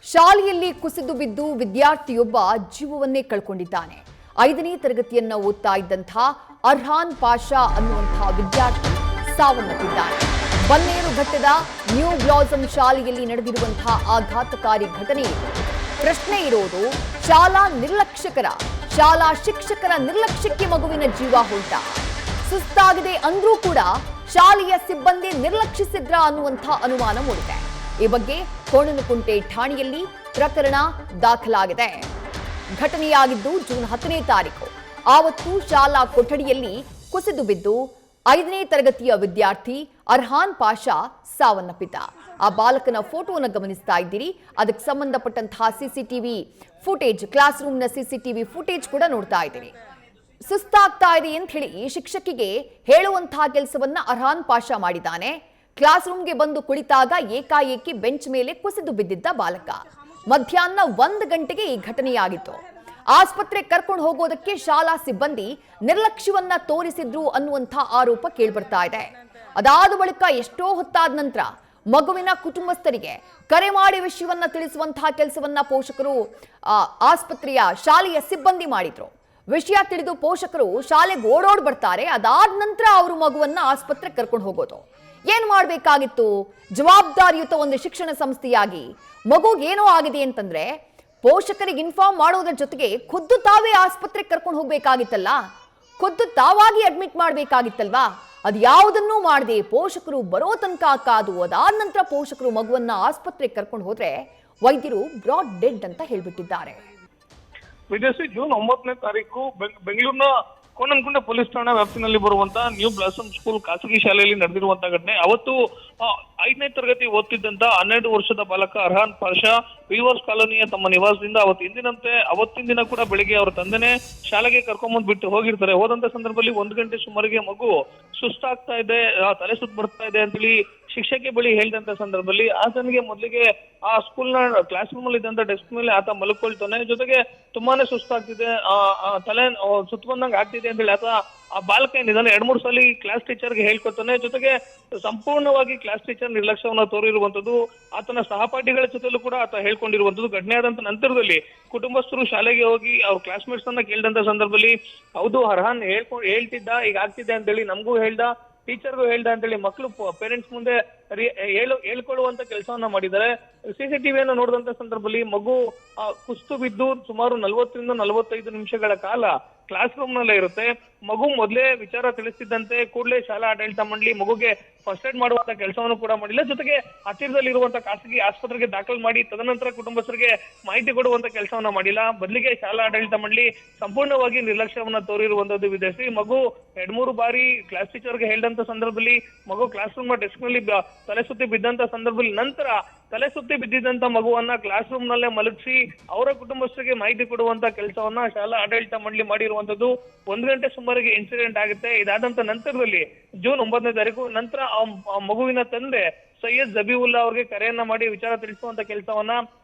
ಶಾಲೆಯಲ್ಲಿ ಕುಸಿದು ಬಿದ್ದು ವಿದ್ಯಾರ್ಥಿಯೊಬ್ಬ ಜೀವವನ್ನೇ ಕಳ್ಕೊಂಡಿದ್ದಾನೆ. 5ನೇ ತರಗತಿಯನ್ನ ಓದ್ತಾ ಇದ್ದಂಥ ಅರ್ಹಾನ್ ಪಾಷಾ ಅನ್ನುವಂತಹ ವಿದ್ಯಾರ್ಥಿ ಸಾವನ್ನಪ್ಪಿದ್ದಾನೆ. ಬನ್ನೇರು ಘಟ್ಟದ ನ್ಯೂ ಬ್ಲಾಸಮ್ ಶಾಲೆಯಲ್ಲಿ ನಡೆದಿರುವಂತಹ ಆಘಾತಕಾರಿ ಘಟನೆ ಇದು. ಪ್ರಶ್ನೆ ಇರೋದು, ಶಾಲಾ ಶಿಕ್ಷಕರ ನಿರ್ಲಕ್ಷ್ಯಕ್ಕೆ ಮಗುವಿನ ಜೀವ ಹೋಯ್ತಾ? ಸುಸ್ತಾಗಿದೆ ಅಂದ್ರೂ ಕೂಡ ಶಾಲೆಯ ಸಿಬ್ಬಂದಿ ನಿರ್ಲಕ್ಷಿಸಿದ್ರ ಅನ್ನುವಂತಹ ಅನುಮಾನ ಮೂಡಿದೆ. ಈ ಬಗ್ಗೆ ಕೋಣನಕುಂಟೆ ಠಾಣೆಯಲ್ಲಿ ಪ್ರಕರಣ ದಾಖಲಾಗಿದೆ. ಘಟನೆಯಾಗಿದ್ದು ಜೂನ್ 10ನೇ ತಾರೀಕು. ಆವತ್ತು ಶಾಲಾ ಕೊಠಡಿಯಲ್ಲಿ ಕುಸಿದು ಬಿದ್ದು 5ನೇ ತರಗತಿಯ ವಿದ್ಯಾರ್ಥಿ ಅರ್ಹಾನ್ ಪಾಷಾ ಸಾವನ್ನಪ್ಪಿದ್ದ. ಆ ಬಾಲಕನ ಫೋಟೋವನ್ನು ಗಮನಿಸ್ತಾ ಇದ್ದೀರಿ. ಅದಕ್ಕೆ ಸಂಬಂಧಪಟ್ಟಂತಹ ಸಿಸಿಟಿವಿ ಫುಟೇಜ್, ಕ್ಲಾಸ್ ರೂಮ್ನ ಸಿಸಿಟಿವಿ ಫುಟೇಜ್ ಕೂಡ ನೋಡ್ತಾ ಇದ್ದೀರಿ. ಸುಸ್ತಾಗ್ತಾ ಇದೆ ಅಂತ ಹೇಳಿ ಶಿಕ್ಷಕಿಗೆ ಹೇಳುವಂತಹ ಕೆಲಸವನ್ನ ಅರ್ಹಾನ್ ಪಾಷಾ ಮಾಡಿದ್ದಾನೆ. ಕ್ಲಾಸ್ ರೂಮ್ಗೆ ಬಂದು ಕುಳಿತಾಗ ಏಕಾಏಕಿ ಬೆಂಚ್ ಮೇಲೆ ಕುಸಿದು ಬಿದ್ದಿದ್ದ ಬಾಲಕ. ಮಧ್ಯಾಹ್ನ 1 ಗಂಟೆಗೆ ಈ ಘಟನೆಯಾಗಿತ್ತು. ಆಸ್ಪತ್ರೆ ಕರ್ಕೊಂಡು ಹೋಗೋದಕ್ಕೆ ಶಾಲಾ ಸಿಬ್ಬಂದಿ ನಿರ್ಲಕ್ಷ್ಯವನ್ನ ತೋರಿಸಿದ್ರು ಅನ್ನುವಂಥ ಆರೋಪ ಕೇಳ್ಬರ್ತಾ ಇದೆ. ಅದಾದ ಬಳಿಕ ಎಷ್ಟೋ ಹೊತ್ತಾದ ನಂತರ ಮಗುವಿನ ಕುಟುಂಬಸ್ಥರಿಗೆ ಕರೆ ಮಾಡಿ ವಿಷಯವನ್ನ ತಿಳಿಸುವಂತಹ ಕೆಲಸವನ್ನ ಪೋಷಕರು ಆಸ್ಪತ್ರೆಯ ಶಾಲೆಯ ಸಿಬ್ಬಂದಿ ಮಾಡಿದ್ರು. ವಿಷಯ ತಿಳಿದು ಪೋಷಕರು ಶಾಲೆಗೆ ಓಡೋಡ್ ಬರ್ತಾರೆ. ಅದಾದ ನಂತರ ಅವರು ಮಗುವನ್ನ ಆಸ್ಪತ್ರೆಗೆ ಕರ್ಕೊಂಡು ಹೋಗೋದು. ಏನ್ ಮಾಡ್ಬೇಕಾಗಿತ್ತು? ಜವಾಬ್ದಾರಿಯುತ ಒಂದು ಶಿಕ್ಷಣ ಸಂಸ್ಥೆಯಾಗಿ ಮಗುಗೆ ಏನೋ ಆಗಿದೆ ಅಂತಂದ್ರೆ ಪೋಷಕರಿಗೆ ಇನ್ಫಾರ್ಮ್ ಮಾಡೋದ್ರ ಜೊತೆಗೆ ಖುದ್ದು ತಾವೇ ಆಸ್ಪತ್ರೆಗೆ ಕರ್ಕೊಂಡು ಹೋಗ್ಬೇಕಾಗಿತ್ತಲ್ಲ, ಖುದ್ದು ತಾವಾಗಿ ಅಡ್ಮಿಟ್ ಮಾಡ್ಬೇಕಾಗಿತ್ತಲ್ವಾ? ಅದು ಯಾವುದನ್ನೂ ಮಾಡದೆ ಪೋಷಕರು ಬರೋ ತನಕ ಕಾದು ಅದಾದ ನಂತರ ಪೋಷಕರು ಮಗುವನ್ನ ಆಸ್ಪತ್ರೆಗೆ ಕರ್ಕೊಂಡು ಹೋದ್ರೆ ವೈದ್ಯರು ಬ್ರಾಡ್ ಡೆಡ್ ಅಂತ ಹೇಳ್ಬಿಟ್ಟಿದ್ದಾರೆ. ವಿದೇಶಿ ಜೂನ್ 9ನೇ ತಾರೀಕು ಬೆಂಗಳೂರಿನ ಕೋಣನಕುಂಟೆ ಪೊಲೀಸ್ ಠಾಣಾ ವ್ಯಾಪ್ತಿನಲ್ಲಿ ಬರುವಂತಹ ನ್ಯೂ ಬ್ಲಾಸಮ್ ಸ್ಕೂಲ್ ಖಾಸಗಿ ಶಾಲೆಯಲ್ಲಿ ನಡೆದಿರುವಂತಹ ಘಟನೆ. ಅವತ್ತು 5ನೇ ತರಗತಿ ಓದ್ತಿದ್ದಂತ 12 ವರ್ಷದ ಬಾಲಕ ಅರ್ಹಾನ್ ಪಾಷಾ ವೀವರ್ಸ್ ಕಾಲೋನಿಯ ತಮ್ಮ ನಿವಾಸದಿಂದ ಅವತ್ತಿನ ದಿನ ಕೂಡ ಬೆಳಿಗ್ಗೆ ಅವರ ತಂದೆನೇ ಶಾಲೆಗೆ ಕರ್ಕೊಂಡ್ಬಂದು ಬಿಟ್ಟು ಹೋಗಿರ್ತಾರೆ. ಹೋದಂತ ಸಂದರ್ಭದಲ್ಲಿ 1 ಗಂಟೆ ಸುಮಾರಿಗೆ ಮಗು ಸುಸ್ತಾಗ್ತಾ ಇದೆ, ತಲೆ ಸುತ್ತ ಬರ್ತಾ ಇದೆ ಅಂತೇಳಿ ಶಿಕ್ಷಕಿ ಬಳಿ ಹೇಳಿದಂತ ಸಂದರ್ಭದಲ್ಲಿ ಆತನಿಗೆ ಮೊದಲಿಗೆ ಆ ಸ್ಕೂಲ್ನ ಕ್ಲಾಸ್ ರೂಮ್ ಅಲ್ಲಿ ಇದ್ದಂತ ಡೆಸ್ಕ್ ಮೇಲೆ ಆತ ಮಲ್ಕೊಳ್ತಾನೆ. ಜೊತೆಗೆ ತುಂಬಾನೇ ಸುಸ್ತಾಗ್ತಿದೆ, ತಲೆ ಸುತ್ತಬಂದಂಗೆ ಆಗ್ತಿದೆ ಅಂತ ಹೇಳಿ ಆತ ಆ ಬಾಲಕ ಏನಿದ್ದಾನೆ 2-3 ಸಲ ಕ್ಲಾಸ್ ಟೀಚರ್ಗೆ ಹೇಳ್ಕೊತಾನೆ. ಜೊತೆಗೆ ಸಂಪೂರ್ಣವಾಗಿ ಕ್ಲಾಸ್ ಟೀಚರ್ ನಿರ್ಲಕ್ಷ್ಯವನ್ನು ತೋರಿರುವಂತದ್ದು, ಆತನ ಸಹಪಾಠಿಗಳ ಜೊತೆಲೂ ಕೂಡ ಆತ ಹೇಳ್ಕೊಂಡಿರುವಂತದ್ದು. ಘಟನೆ ಆದಂತ ನಂತರದಲ್ಲಿ ಕುಟುಂಬಸ್ಥರು ಶಾಲೆಗೆ ಹೋಗಿ ಅವ್ರ ಕ್ಲಾಸ್ಮೇಟ್ಸ್ ಅನ್ನ ಕೇಳಿದಂತ ಸಂದರ್ಭದಲ್ಲಿ ಹೌದು ಅರ್ಹಾನ್ ಹೇಳ್ತಿದ್ದ, ಈಗ ಆಗ್ತಿದೆ ಅಂತೇಳಿ ನಮಗೂ ಹೇಳ್ದ, ಟೀಚರ್ಗೂ ಹೇಳ್ದ ಅಂತೇಳಿ ಮಕ್ಕಳು ಪೇರೆಂಟ್ಸ್ ಮುಂದೆ ಹೇಳ್ಕೊಳ್ಳುವಂತ ಕೆಲಸವನ್ನ ಮಾಡಿದ್ದಾರೆ. ಸಿಸಿಟಿವಿಯನ್ನು ನೋಡಿದಂತ ಸಂದರ್ಭದಲ್ಲಿ ಮಗು ಕುಸ್ತು ಬಿದ್ದು ಸುಮಾರು 40ರಿಂದ 45 ನಿಮಿಷಗಳ ಕಾಲ ಕ್ಲಾಸ್ ರೂಮ್ ನಲ್ಲೇ ಇರುತ್ತೆ. ಮಗು ಮೊದಲೇ ವಿಚಾರ ತಿಳಿಸ್ತಿದ್ದಂತೆ ಕೂಡಲೇ ಶಾಲಾ ಆಡಳಿತ ಮಂಡಳಿ ಮಗುಗೆ ಫಸ್ಟ್ ಏಡ್ ಮಾಡುವಂತ ಕೆಲಸವನ್ನು ಕೂಡ ಮಾಡಿಲ್ಲ. ಜೊತೆಗೆ ಹತ್ತಿರದಲ್ಲಿರುವಂತಹ ಖಾಸಗಿ ಆಸ್ಪತ್ರೆಗೆ ದಾಖಲು ಮಾಡಿ ತದನಂತರ ಕುಟುಂಬಸ್ಥರಿಗೆ ಮಾಹಿತಿ ಕೊಡುವಂತ ಕೆಲಸವನ್ನ ಮಾಡಿಲ್ಲ. ಬದಲಿಗೆ ಶಾಲಾ ಆಡಳಿತ ಮಂಡಳಿ ಸಂಪೂರ್ಣವಾಗಿ ನಿರ್ಲಕ್ಷ್ಯವನ್ನ ತೋರಿರುವಂತದ್ದು ವಿದೇಶಿ. ಮಗು 2-3 ಬಾರಿ ಕ್ಲಾಸ್ ಟೀಚರ್ಗೆ ಹೇಳಿದಂತ ಸಂದರ್ಭದಲ್ಲಿ ಮಗು ಕ್ಲಾಸ್ ರೂಮ್ ಡೆಸ್ಕ್ ನಲ್ಲಿ ತಲೆ ಸುತ್ತಿ ಬಿದ್ದಂತ ಸಂದರ್ಭದಲ್ಲಿ ನಂತರ ತಲೆ ಸುತ್ತಿ ಬಿದ್ದಿದ್ದಂತ ಮಗುವನ್ನ ಕ್ಲಾಸ್ ರೂಮ್ ನಲ್ಲೇ ಮಲಗಿಸಿ ಅವರ ಕುಟುಂಬಸ್ಥರಿಗೆ ಮಾಹಿತಿ ಕೊಡುವಂತ ಕೆಲಸವನ್ನ ಶಾಲಾ ಆಡಳಿತ ಮಂಡಳಿ ಮಾಡಿರುವಂತದ್ದು. 1 ಗಂಟೆ ಸುಮಾರಿಗೆ ಇನ್ಸಿಡೆಂಟ್ ಆಗುತ್ತೆ. ಇದಾದಂತ ನಂತರದಲ್ಲಿ ಜೂನ್ 9ನೇ ತಾರೀಕು ನಂತರ ಆ ಮಗುವಿನ ತಂದೆ ಸೈಯದ್ ಜಬೀವುಲ್ಲಾ ಅವರಿಗೆ ಕರೆಯನ್ನ ಮಾಡಿ ವಿಚಾರ ತಿಳಿಸುವಂತ ಕೆಲಸವನ್ನ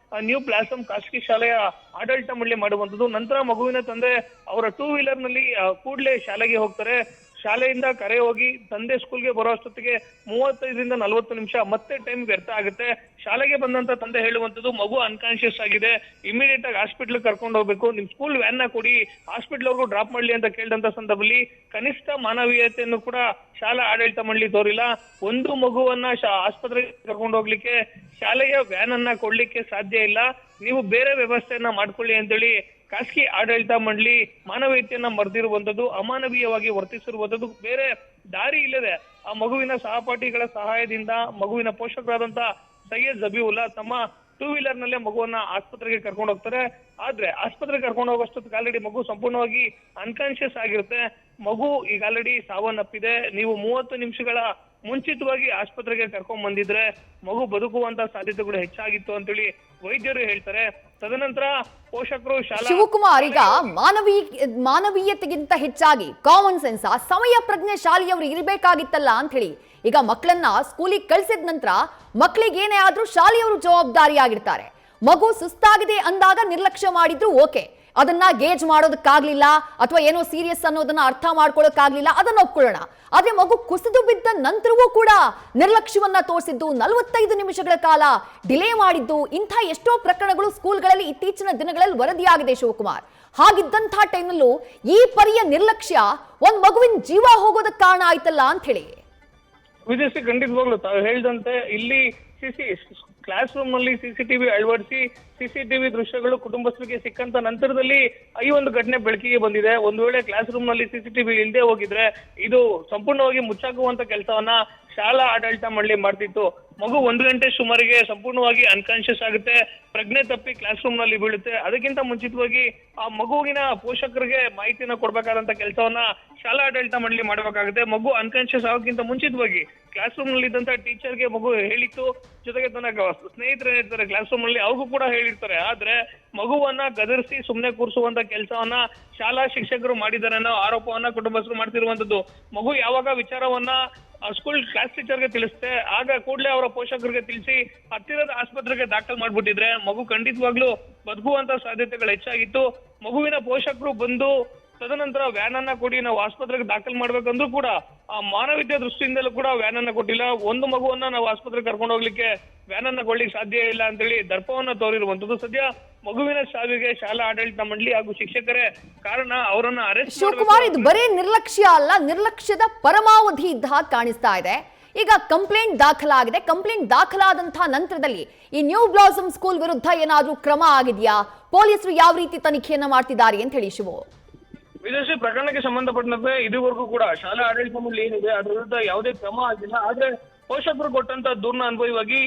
ನ್ಯೂ ಬ್ಲಾಸಮ್ ಖಾಸಗಿ ಶಾಲೆಯ ಆಡಳಿತ ಮಂಡಳಿ ಮಾಡುವಂತದ್ದು. ನಂತರ ಮಗುವಿನ ತಂದೆ ಅವರ 2 ವೀಲರ್ ನಲ್ಲಿ ಕೂಡಲೇ ಶಾಲೆಗೆ ಹೋಗ್ತಾರೆ. ಶಾಲೆಯಿಂದ ಕರೆ ಹೋಗಿ ತಂದೆ ಸ್ಕೂಲ್ಗೆ ಬರೋ ಅಷ್ಟೊತ್ತಿಗೆ 35ರಿಂದ 40 ನಿಮಿಷ ಮತ್ತೆ ಟೈಮ್ ವ್ಯರ್ಥ ಆಗುತ್ತೆ. ಶಾಲೆಗೆ ಬಂದಂತ ತಂದೆ ಹೇಳುವಂತದ್ದು ಮಗು ಅನ್ಕಾನ್ಶಿಯಸ್ ಆಗಿದೆ, ಇಮಿಡಿಯೇಟ್ ಆಗಿ ಹಾಸ್ಪಿಟಲ್ ಕರ್ಕೊಂಡು ಹೋಗ್ಬೇಕು, ನಿಮ್ ಸ್ಕೂಲ್ ವ್ಯಾನ್ ನ ಕೊಡಿ, ಹಾಸ್ಪಿಟಲ್ ಅವ್ರಿಗೂ ಡ್ರಾಪ್ ಮಾಡ್ಲಿ ಅಂತ ಕೇಳಿದಂತ ಸಂದರ್ಭದಲ್ಲಿ ಕನಿಷ್ಠ ಮಾನವೀಯತೆಯನ್ನು ಕೂಡ ಶಾಲಾ ಆಡಳಿತ ಮಂಡಳಿ ತೋರಿಲ್ಲ. ಒಂದು ಮಗುವನ್ನ ಆಸ್ಪತ್ರೆಗೆ ಕರ್ಕೊಂಡು ಹೋಗ್ಲಿಕ್ಕೆ ಶಾಲೆಯ ವ್ಯಾನ್ ಅನ್ನ ಕೊಡ್ಲಿಕ್ಕೆ ಸಾಧ್ಯ ಇಲ್ಲ, ನೀವು ಬೇರೆ ವ್ಯವಸ್ಥೆಯನ್ನ ಮಾಡ್ಕೊಳ್ಳಿ ಅಂತೇಳಿ ಖಾಸಗಿ ಆಡಳಿತ ಮಂಡಳಿ ಮಾನವೀಯತೆಯನ್ನ ಮರೆದಿರುವಂತದ್ದು, ಅಮಾನವೀಯವಾಗಿ ವರ್ತಿಸಿರುವಂತದ್ದು. ಬೇರೆ ದಾರಿ ಇಲ್ಲದೆ ಆ ಮಗುವಿನ ಸಹಪಾಠಿಗಳ ಸಹಾಯದಿಂದ ಮಗುವಿನ ಪೋಷಕರಾದಂತ ಸೈಯದ್ ಜಬೀವುಲ್ಲಾ ತಮ್ಮ 2 ವೀಲರ್ ನಲ್ಲೇ ಮಗುವನ್ನ ಆಸ್ಪತ್ರೆಗೆ ಕರ್ಕೊಂಡು ಹೋಗ್ತಾರೆ. ಆದ್ರೆ ಆಸ್ಪತ್ರೆಗೆ ಕರ್ಕೊಂಡು ಹೋಗೋಷ್ಟೊತ್ತಿಗೆ ಆಲ್ರೆಡಿ ಮಗು ಸಂಪೂರ್ಣವಾಗಿ ಅನ್ಕಾನ್ಶಿಯಸ್ ಆಗಿರುತ್ತೆ. ಮಗು ಈಗ ಆಲ್ರೆಡಿ ಸಾವನ್ನಪ್ಪಿದೆ. ನೀವು 30 ನಿಮಿಷಗಳ ಮುಂಚಿತವಾಗಿ ಆಸ್ಪತ್ರೆಗೆ ಕರ್ಕೊಂಡ್ ಬಂದಿದ್ರೆ ಮಗು ಬದುಕುವಂತ ಸಾಧ್ಯತೆಗಳು ಹೆಚ್ಚಾಗಿತ್ತು ಅಂತೇಳಿ ವೈದ್ಯರು ಹೇಳ್ತಾರೆ. ತದನಂತರ ಪೋಷಕರು ಶಿವಕುಮಾರ್, ಈಗ ಮಾನವೀಯತೆಗಿಂತ ಹೆಚ್ಚಾಗಿ ಕಾಮನ್ ಸೆನ್ಸ್, ಸಮಯ ಪ್ರಜ್ಞೆ ಶಾಲೆಯವರು ಇರಬೇಕಾಗಿತ್ತಲ್ಲ ಅಂತ ಹೇಳಿ ಈಗ ಮಕ್ಕಳನ್ನ ಸ್ಕೂಲಿಗೆ ಕಳಿಸಿದ ನಂತರ ಮಕ್ಕಳಿಗೆ ಏನೇ ಆದ್ರೂ ಶಾಲೆಯವರು ಜವಾಬ್ದಾರಿಯಾಗಿರ್ತಾರೆ. ಮಗು ಸುಸ್ತಾಗಿದೆ ಅಂದಾಗ ನಿರ್ಲಕ್ಷ್ಯ ಮಾಡಿದ್ರು ಓಕೆ, ಅದನ್ನ ಗೇಜ್ ಮಾಡೋದಕ್ಕಾಗ್ಲಿಲ್ಲ ಅಥವಾ ಏನೋ ಸೀರಿಯಸ್ ಅನ್ನೋದನ್ನ ಅರ್ಥ ಮಾಡ್ಕೊಳ್ಳೋಕ್ಕಾಗ್ಲಿಲ್ಲ, ಅದನ್ನ ಒಪ್ಕೊಳ್ಳೋಣ. ಆದ್ರೆ ಮಗು ಕುಸಿದು ಬಿದ್ದ ನಂತರವೂ ಕೂಡ ನಿರ್ಲಕ್ಷ್ಯವನ್ನ ತೋರಿಸಿದ್ದು, 45 ನಿಮಿಷಗಳ ಕಾಲ ಡಿಲೇ ಮಾಡಿದ್ದು, ಇಂಥ ಎಷ್ಟೋ ಪ್ರಕರಣಗಳು ಸ್ಕೂಲ್ಗಳಲ್ಲಿ ಇತ್ತೀಚಿನ ದಿನಗಳಲ್ಲಿ ವರದಿಯಾಗಿದೆ ಶಿವಕುಮಾರ್. ಹಾಗಿದ್ದಂಥ ಟೈಮಲ್ಲೂ ಈ ಪರಿಯ ನಿರ್ಲಕ್ಷ್ಯ ಒಂದ್ ಮಗುವಿನ ಜೀವ ಹೋಗೋದಕ್ಕೆ ಕಾರಣ ಆಯ್ತಲ್ಲ ಅಂತ ಹೇಳಿ. ವಿದೇಶಿ ಖಂಡಿತವಾಗ್ಲು ತಾವು ಹೇಳಿದಂತೆ ಇಲ್ಲಿ ಕ್ಲಾಸ್ ರೂಮ್ ನಲ್ಲಿ ಸಿಸಿಟಿವಿ ಅಳವಡಿಸಿ ಸಿಸಿಟಿವಿ ದೃಶ್ಯಗಳು ಕುಟುಂಬಸ್ಥರಿಗೆ ಸಿಕ್ಕಂತ ನಂತರದಲ್ಲಿ ಈ ಒಂದು ಘಟನೆ ಬೆಳಕಿಗೆ ಬಂದಿದೆ. ಒಂದು ವೇಳೆ ಕ್ಲಾಸ್ ರೂಮ್ ನಲ್ಲಿ ಸಿಸಿಟಿವಿ ಇಲ್ಲದೆ ಹೋಗಿದ್ರೆ ಇದು ಸಂಪೂರ್ಣವಾಗಿ ಮುಚ್ಚಾಕುವಂತ ಕೆಲಸವನ್ನ ಶಾಲಾ ಆಡಳಿತ ಮಂಡಳಿ ಮಾಡ್ತಿತ್ತು. ಮಗು 1 ಗಂಟೆ ಸುಮಾರಿಗೆ ಸಂಪೂರ್ಣವಾಗಿ ಅನ್ಕಾನ್ಶಿಯಸ್ ಆಗುತ್ತೆ, ಪ್ರಜ್ಞೆ ತಪ್ಪಿ ಕ್ಲಾಸ್ ರೂಮ್ ನಲ್ಲಿ ಬೀಳುತ್ತೆ. ಅದಕ್ಕಿಂತ ಮುಂಚಿತವಾಗಿ ಆ ಮಗುವಿನ ಪೋಷಕರಿಗೆ ಮಾಹಿತಿನ ಕೊಡ್ಬೇಕಾದಂತ ಕೆಲಸವನ್ನ ಶಾಲಾ ಆಡಳಿತ ಮಂಡಳಿ ಮಾಡಬೇಕಾಗುತ್ತೆ. ಮಗು ಅನ್ಕಾನ್ಶಿಯಸ್ ಆಗೋಕ್ಕಿಂತ ಮುಂಚಿತವಾಗಿ ಕ್ಲಾಸ್ ರೂಮ್ ನಲ್ಲಿ ಇದ್ದಂತ ಟೀಚರ್ಗೆ ಮಗು ಹೇಳಿತ್ತು, ಜೊತೆಗೆ ತನ್ನ ಸ್ನೇಹಿತರು ಏನಿರ್ತಾರೆ ಕ್ಲಾಸ್ ರೂಮ್ ನಲ್ಲಿ ಅವ್ರಿಗೂ ಕೂಡ ಹೇಳಿರ್ತಾರೆ. ಆದ್ರೆ ಮಗುವನ್ನ ಗದರಿಸಿ ಸುಮ್ನೆ ಕೂರಿಸುವಂತ ಕೆಲಸವನ್ನ ಶಾಲಾ ಶಿಕ್ಷಕರು ಮಾಡಿದ್ದಾರೆ ಅನ್ನೋ ಆರೋಪವನ್ನ ಕುಟುಂಬಸ್ಥರು ಮಾಡ್ತಿರುವಂತದ್ದು. ಮಗು ಯಾವಾಗ ವಿಚಾರವನ್ನ ಸ್ಕೂಲ್ ಕ್ಲಾಸ್ ಟೀಚರ್ಗೆ ತಿಳಿಸುತ್ತೆ, ಆಗ ಕೂಡಲೇ ಅವರ ಪೋಷಕರಿಗೆ ತಿಳಿಸಿ ಹತ್ತಿರದ ಆಸ್ಪತ್ರೆಗೆ ದಾಖಲು ಮಾಡ್ಬಿಟ್ಟಿದ್ರೆ ಮಗು ಖಂಡಿತವಾಗ್ಲೂ ಬದುಕುವಂತ ಸಾಧ್ಯತೆಗಳು ಹೆಚ್ಚಾಗಿತ್ತು. ಮಗುವಿನ ಪೋಷಕರು ಬಂದು ತದನಂತರ ವ್ಯಾನ್ ಅನ್ನ ಕೊಡಿ ನಾವು ಆಸ್ಪತ್ರೆಗೆ ದಾಖಲು ಮಾಡ್ಬೇಕಂದ್ರೂ ಕೂಡ ಆ ಮಾನವೀಯ ದೃಷ್ಟಿಯಿಂದಲೂ ಕೂಡ ವ್ಯಾನ್ ಅನ್ನ ಕೊಟ್ಟಿಲ್ಲ. ಒಂದು ಮಗುವನ್ನ ನಾವು ಆಸ್ಪತ್ರೆಗೆ ಕರ್ಕೊಂಡು ಹೋಗ್ಲಿಕ್ಕೆ ವ್ಯಾನ್ ಅನ್ನ ಕೊಡ್ಲಿಕ್ಕೆ ಸಾಧ್ಯ ಇಲ್ಲ ಅಂತೇಳಿ ದರ್ಪವನ್ನ ತೋರಿರುವಂತದ್ದು. ಸದ್ಯ ಮಗುವಿನ ಸಾವಿಗೆ ಶಾಲಾ ಆಡಳಿತ ಮಂಡಳಿ ಹಾಗೂ ಶಿಕ್ಷಕರೇ ಕಾರಣ. ಅವರನ್ನ ಅರೆಸ್ಟ್ ಶಿವಕುಮಾರ್, ಇದು ಬರೀ ನಿರ್ಲಕ್ಷ್ಯ ಅಲ್ಲ, ನಿರ್ಲಕ್ಷ್ಯದ ಪರಮಾವಧಿ ಇದ್ದ ಹಾಗೆ ಕಾಣಿಸ್ತಾ ಇದೆ. ಈಗ ಕಂಪ್ಲೇಂಟ್ ದಾಖಲಾಗಿದೆ. ಕಂಪ್ಲೇಂಟ್ ದಾಖಲಾದಂತಹ ನಂತರದಲ್ಲಿ ಈ ನ್ಯೂ ಬ್ಲಾಸಮ್ ಸ್ಕೂಲ್ ವಿರುದ್ಧ ಏನಾದ್ರೂ ಕ್ರಮ ಆಗಿದೆಯಾ? ಪೊಲೀಸರು ಯಾವ ರೀತಿ ತನಿಖೆಯನ್ನ ಮಾಡ್ತಿದ್ದಾರೆ ಅಂತ ಹೇಳಿ ಶಿವು. ವಿದೇಶಿ ಪ್ರಕರಣಕ್ಕೆ ಸಂಬಂಧಪಟ್ಟಂತೆ ಇದುವರೆಗೂ ಕೂಡ ಶಾಲಾ ಆಡಳಿತ ಮಂಡಳಿ ಏನಿದೆ ಅದರ ವಿರುದ್ಧ ಯಾವುದೇ ಕ್ರಮ ಆಗಿಲ್ಲ. ಆದ್ರೆ ಪೋಷಕರು ಕೊಟ್ಟಂತ ದೂರಿನ ಅನುಭವವಾಗಿ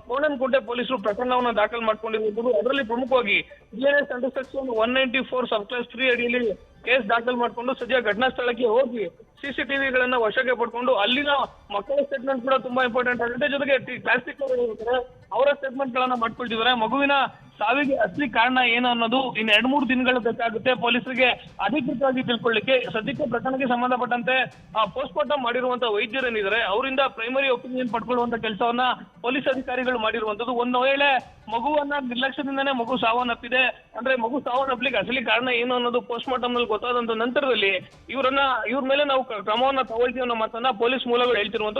ಕೋಣನಕುಂಟೆ ಪೊಲೀಸರು ಪ್ರಕರಣವನ್ನ ದಾಖಲು ಮಾಡ್ಕೊಂಡಿರುವುದು. ಅದರಲ್ಲಿ ಪ್ರಮುಖವಾಗಿ BNS ಅಂಡರ್ ಸೆಕ್ಷನ್ 194 ಸಬ್ ಕ್ಲಾಸ್ 3 ಅಡಿಯಲ್ಲಿ ಕೇಸ್ ದಾಖಲು ಮಾಡಿಕೊಂಡು ಸದ್ಯ ಘಟನಾ ಸ್ಥಳಕ್ಕೆ ಹೋಗಿ ಸಿಸಿಟಿವಿಗಳನ್ನ ವಶಕ್ಕೆ ಪಡ್ಕೊಂಡು ಅಲ್ಲಿನ ಮಕ್ಕಳ ಸ್ಟೇಟ್ಮೆಂಟ್ ಕೂಡ ತುಂಬಾ ಇಂಪಾರ್ಟೆಂಟ್ ಆಗುತ್ತೆ. ಜೊತೆಗೆ ಕ್ಲಾಸ್ ಟೀಚರ್ ಅವರ ಸ್ಟೇಟ್ಮೆಂಟ್ ಗಳನ್ನ ಮಾಡ್ಕೊಳ್ತಿದ್ದಾರೆ. ಮಗುವಿನ ಸಾವಿಗೆ ಅಸಲಿ ಕಾರಣ ಏನು ಅನ್ನೋದು ಇನ್ನು 2-3 ದಿನಗಳು ಬೇಕಾಗುತ್ತೆ ಪೊಲೀಸರಿಗೆ ಅಧಿಕೃತವಾಗಿ ತಿಳ್ಕೊಳ್ಳಿಕ್ಕೆ. ಸದ್ಯಕ್ಕೆ ಪ್ರಕರಣಕ್ಕೆ ಸಂಬಂಧಪಟ್ಟಂತೆ ಪೋಸ್ಟ್ ಮಾರ್ಟಮ್ ಮಾಡಿರುವಂತಹ ವೈದ್ಯರೇನಿದ್ದಾರೆ ಅವರಿಂದ ಪ್ರೈಮರಿ ಒಪಿನಿಯನ್ ಪಡ್ಕೊಳ್ಳುವಂತ ಕೆಲಸವನ್ನ ಪೊಲೀಸ್ ಅಧಿಕಾರಿಗಳು ಮಾಡಿರುವಂತದ್ದು. ಒಂದು ವೇಳೆ ಮಗುವನ್ನ ನಿರ್ಲಕ್ಷ್ಯದಿಂದನೇ ಮಗು ಸಾವನ್ನಪ್ಪಿದೆ ಅಂದ್ರೆ ಮಗು ಸಾವನ್ನಪ್ಪಲಿಕ್ಕೆ ಅಸಲಿ ಕಾರಣ ಏನು ಅನ್ನೋದು ಪೋಸ್ಟ್ ಮಾರ್ಟಮ್ ನಲ್ಲಿ ಗೊತ್ತಾದಂತ ನಂತರದಲ್ಲಿ ಇವ್ರ ಮೇಲೆ ನಾವು ಕ್ರಮವನ್ನ ತಗೊಳ್ತೀವಿ ಅನ್ನೋ ಮಾತನ್ನ ಪೊಲೀಸ್ ಮೂಲಗಳು ಹೇಳ್ತಿರುವಂತದ್ದು.